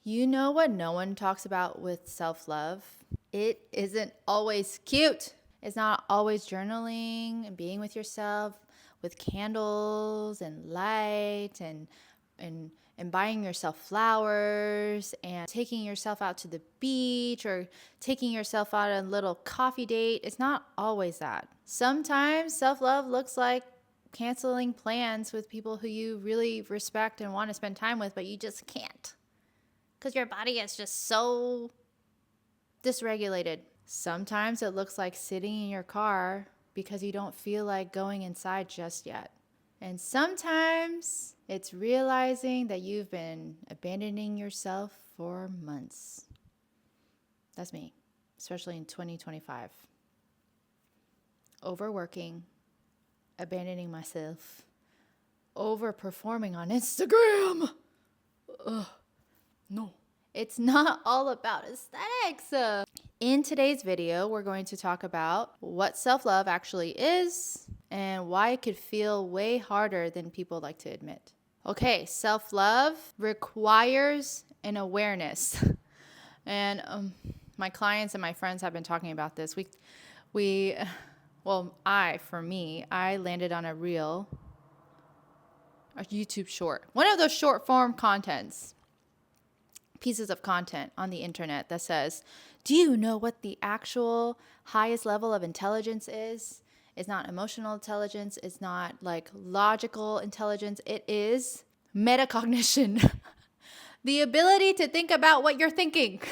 You know what no one talks about with self-love? It isn't always cute. It's not always journaling and being with yourself with candles and light and buying yourself flowers and taking yourself out to the beach or taking yourself out on a little coffee date. It's not always that. Sometimes self-love looks like canceling plans with people who you really respect and want to spend time with, but you just can't because your body is just so dysregulated. Sometimes it looks like sitting in your car because you don't feel like going inside just yet. And sometimes it's realizing that you've been abandoning yourself for months. That's me, especially in 2025. Overworking, abandoning myself, overperforming on Instagram. Ugh. No. It's not all about aesthetics. In today's video, we're going to talk about what self-love actually is and why it could feel way harder than people like to admit. Okay, self-love requires an awareness. And my clients and my friends have been talking about this. I landed on a YouTube short, one of those short form pieces of content on the internet that says, do you know what the actual highest level of intelligence is? It's not emotional intelligence. It's not like logical intelligence. It is metacognition. The ability to think about what you're thinking.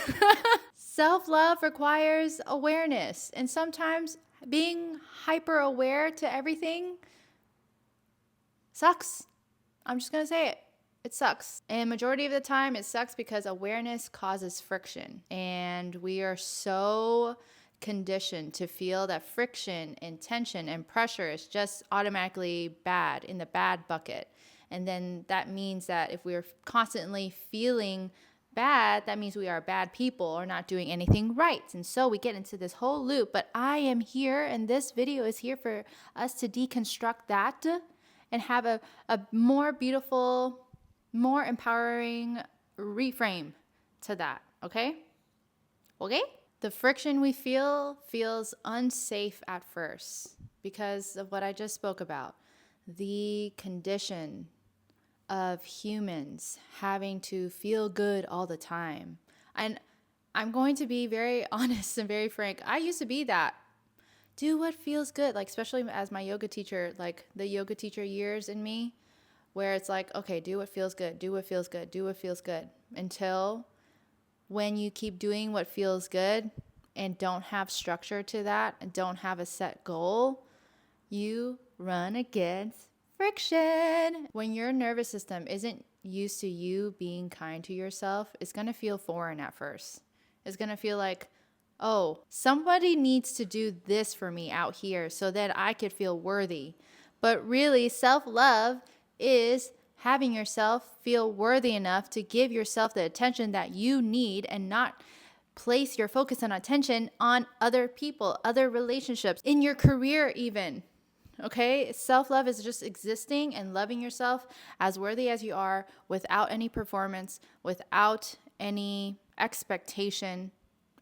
Self-love requires awareness. And sometimes being hyper aware to everything sucks. I'm just going to say it. It sucks. And majority of the time it sucks because awareness causes friction. And we are so conditioned to feel that friction and tension and pressure is just automatically bad, in the bad bucket. And then that means that if we're constantly feeling bad, that means we are bad people or not doing anything right. And so we get into this whole loop. But I am here, and this video is here for us to deconstruct that and have a more beautiful, more empowering reframe to that, okay? Okay? The friction we feel feels unsafe at first because of what I just spoke about. The condition of humans having to feel good all the time. And I'm going to be very honest and very frank. I used to be that. Do what feels good, like especially as my yoga teacher, like the yoga teacher years in me, where it's like, okay, do what feels good, do what feels good, do what feels good. Until when you keep doing what feels good and don't have structure to that and don't have a set goal, you run against friction. When your nervous system isn't used to you being kind to yourself, it's going to feel foreign at first. It's going to feel like, oh, somebody needs to do this for me out here so that I could feel worthy. But really, self-love is having yourself feel worthy enough to give yourself the attention that you need and not place your focus and attention on other people, other relationships, in your career even. Okay? Self-love is just existing and loving yourself as worthy as you are without any performance, without any expectation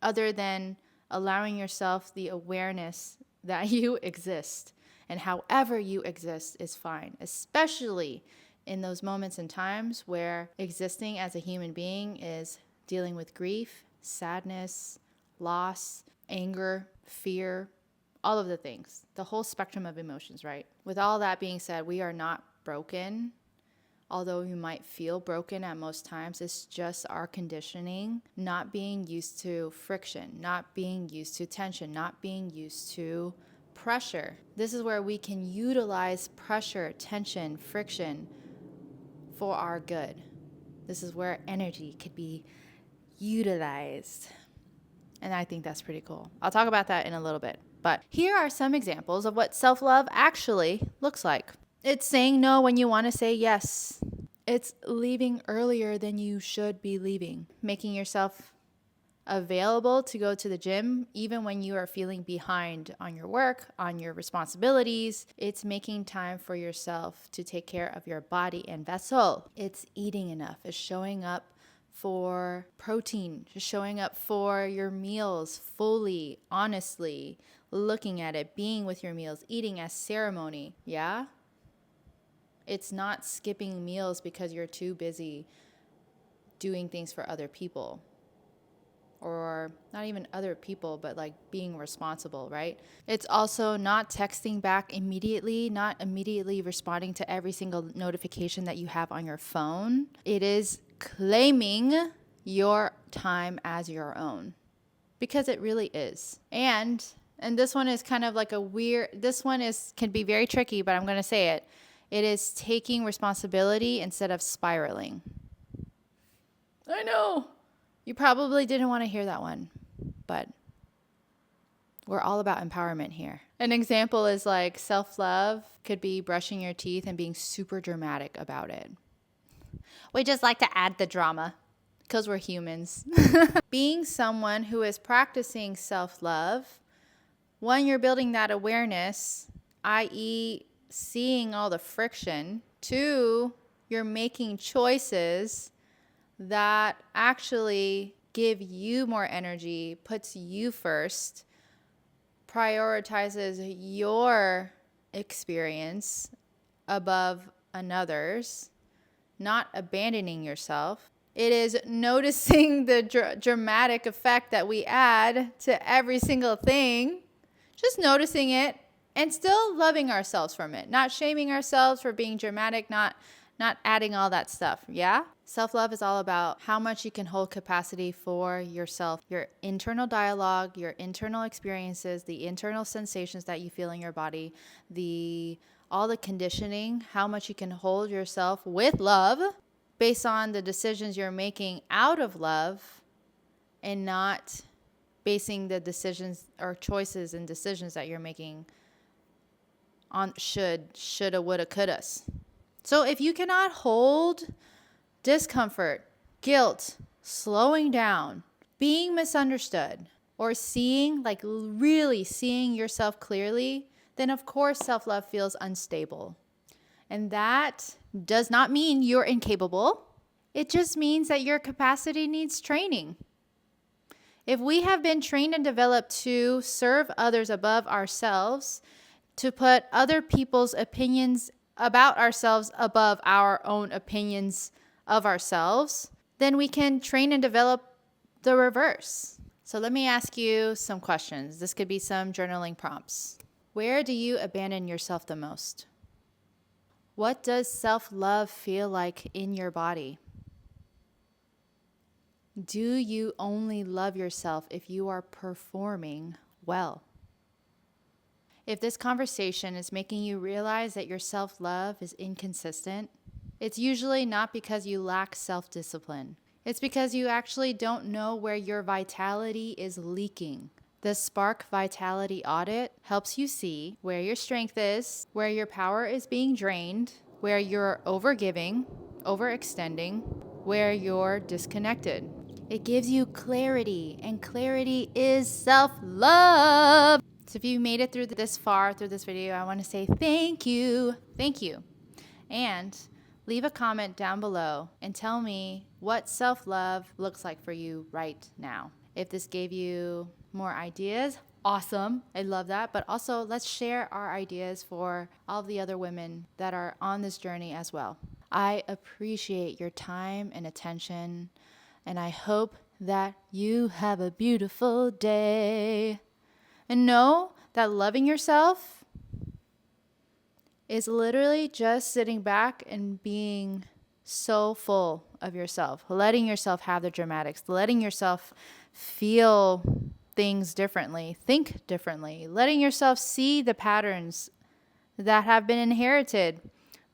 other than allowing yourself the awareness that you exist. And however you exist is fine, especially in those moments and times where existing as a human being is dealing with grief, sadness, loss, anger, fear, all of the things, the whole spectrum of emotions, right? With all that being said, we are not broken. Although you might feel broken at most times, it's just our conditioning, not being used to friction, not being used to tension, not being used to pressure. This is where we can utilize pressure, tension, friction for our good. This is where energy could be utilized. And I think that's pretty cool. I'll talk about that in a little bit. But here are some examples of what self-love actually looks like. It's saying no when you want to say yes. It's leaving earlier than you should be leaving. Making yourself available to go to the gym even when you are feeling behind on your work, on your responsibilities. It's making time for yourself to take care of your body and vessel. It's eating enough. It's showing up for protein, just showing up for your meals fully, honestly, looking at it, being with your meals, eating as ceremony. Yeah? It's not skipping meals because you're too busy doing things for other people. Or not even other people, but like being responsible, right? It's also not texting back immediately, not immediately responding to every single notification that you have on your phone. It is claiming your time as your own, because it really is. And this one is kind of like can be very tricky, but I'm going to say it. It is taking responsibility instead of spiraling. I know. You probably didn't want to hear that one, but we're all about empowerment here. An example is like self-love could be brushing your teeth and being super dramatic about it. We just like to add the drama because we're humans. Being someone who is practicing self-love, one, you're building that awareness, i.e., seeing all the friction. Two, you're making choices that actually give you more energy, puts you first, prioritizes your experience above another's, not abandoning yourself. It is noticing the dramatic effect that we add to every single thing, just noticing it and still loving ourselves from it, not shaming ourselves for being dramatic, not adding all that stuff, yeah? Self-love is all about how much you can hold capacity for yourself, your internal dialogue, your internal experiences, the internal sensations that you feel in your body, all the conditioning, how much you can hold yourself with love based on the decisions you're making out of love and not basing the decisions or choices and decisions that you're making on shoulda, woulda, couldas. So if you cannot hold discomfort, guilt, slowing down, being misunderstood, or really seeing yourself clearly, then of course self-love feels unstable. And that does not mean you're incapable. It just means that your capacity needs training. If we have been trained and developed to serve others above ourselves, to put other people's opinions about ourselves above our own opinions of ourselves, then we can train and develop the reverse. So let me ask you some questions. This could be some journaling prompts. Where do you abandon yourself the most? What does self-love feel like in your body? Do you only love yourself if you are performing well? If this conversation is making you realize that your self-love is inconsistent, it's usually not because you lack self-discipline. It's because you actually don't know where your vitality is leaking. The Spark Vitality Audit helps you see where your strength is, where your power is being drained, where you're overgiving, overextending, where you're disconnected. It gives you clarity, and clarity is self-love. So if you made it through this far through this video, I want to say thank you. Thank you. And leave a comment down below and tell me what self-love looks like for you right now. If this gave you more ideas, awesome. I love that. But also, let's share our ideas for all of the other women that are on this journey as well. I appreciate your time and attention, and I hope that you have a beautiful day. And know that loving yourself is literally just sitting back and being so full of yourself, letting yourself have the dramatics, letting yourself feel things differently, think differently, letting yourself see the patterns that have been inherited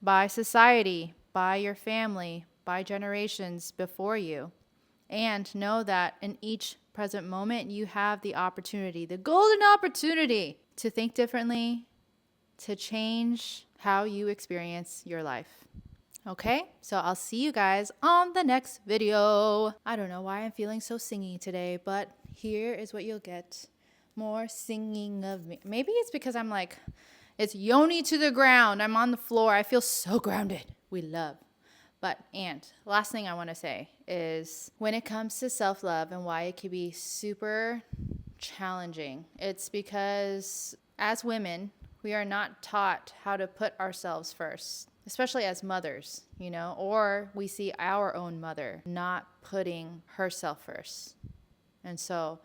by society, by your family, by generations before you. And know that in each present moment, you have the opportunity, the golden opportunity to think differently, to change how you experience your life. Okay, so I'll see you guys on the next video. I don't know why I'm feeling so singy today, but here is what you'll get. More singing of me. Maybe it's because it's yoni to the ground. I'm on the floor. I feel so grounded. We love. And last thing I want to say is when it comes to self-love and why it can be super challenging, it's because as women, we are not taught how to put ourselves first, especially as mothers, or we see our own mother not putting herself first. And so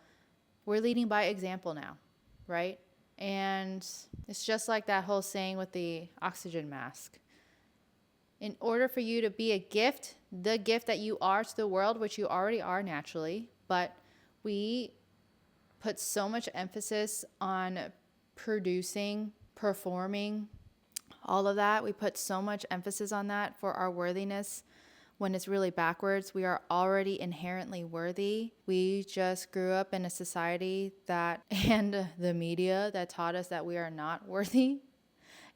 we're leading by example now, right? And it's just like that whole saying with the oxygen mask. In order for you to be a gift, the gift that you are to the world, which you already are naturally, but we put so much emphasis on producing, performing, all of that. We put so much emphasis on that for our worthiness when it's really backwards. We are already inherently worthy. We just grew up in a society and the media that taught us that we are not worthy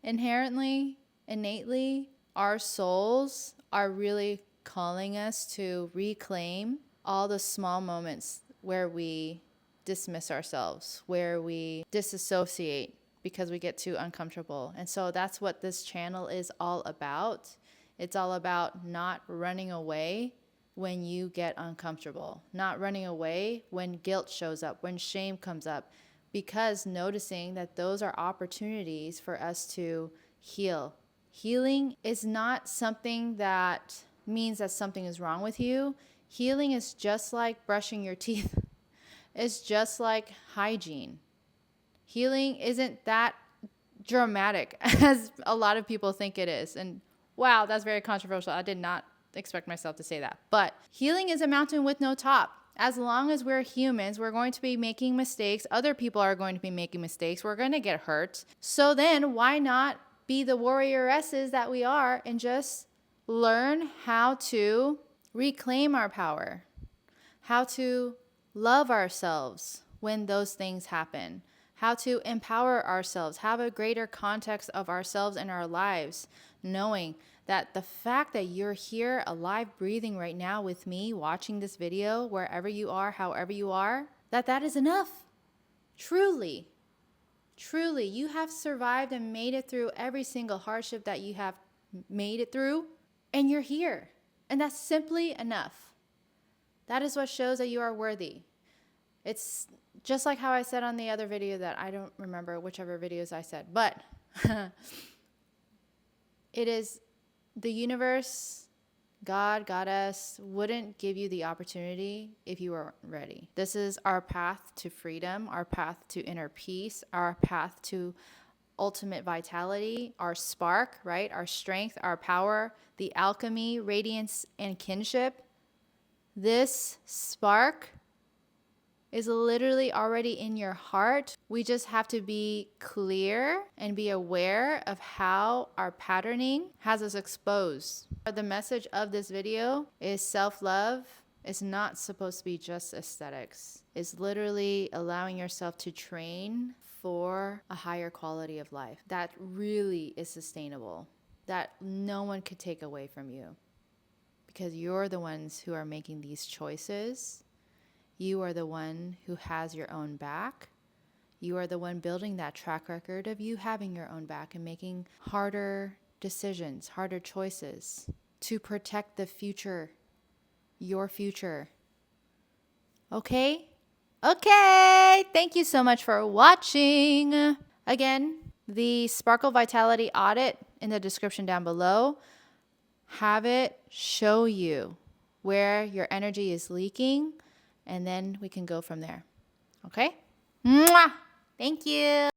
inherently, innately. Our souls are really calling us to reclaim all the small moments where we dismiss ourselves, where we disassociate because we get too uncomfortable. And so that's what this channel is all about. It's all about not running away when you get uncomfortable, not running away when guilt shows up, when shame comes up, because noticing that those are opportunities for us to heal. Healing is not something that means that something is wrong with you. Healing is just like brushing your teeth. It's just like hygiene. Healing isn't that dramatic as a lot of people think it is. And wow, that's very controversial. I did not expect myself to say that. But healing is a mountain with no top. As long as we're humans, we're going to be making mistakes. Other people are going to be making mistakes. We're going to get hurt. So then why not be the warrioresses that we are and just learn how to reclaim our power, how to love ourselves when those things happen, how to empower ourselves, have a greater context of ourselves and our lives, knowing that the fact that you're here alive, breathing right now with me, watching this video, wherever you are, however you are, that is enough. Truly. Truly, you have survived and made it through every single hardship that you have made it through, and you're here. And that's simply enough. That is what shows that you are worthy. It's just like how I said on the other video that I don't remember whichever videos I said, but it is the universe, God, Goddess wouldn't give you the opportunity if you weren't ready. This is our path to freedom, our path to inner peace, our path to ultimate vitality, our spark, right? Our strength, our power, the alchemy, radiance, and kinship. This spark is literally already in your heart. We just have to be clear and be aware of how our patterning has us exposed. The message of this video is self-love is not supposed to be just aesthetics. It's literally allowing yourself to train for a higher quality of life that really is sustainable, that no one could take away from you, because you're the ones who are making these choices. You are the one who has your own back. You are the one building that track record of you having your own back and making harder decisions, harder choices to protect the future, your future. Okay? Okay. Thank you so much for watching. Again, the Sparkle Vitality Audit in the description down below. Have it show you where your energy is leaking, and then we can go from there. Okay? Mwah! Thank you.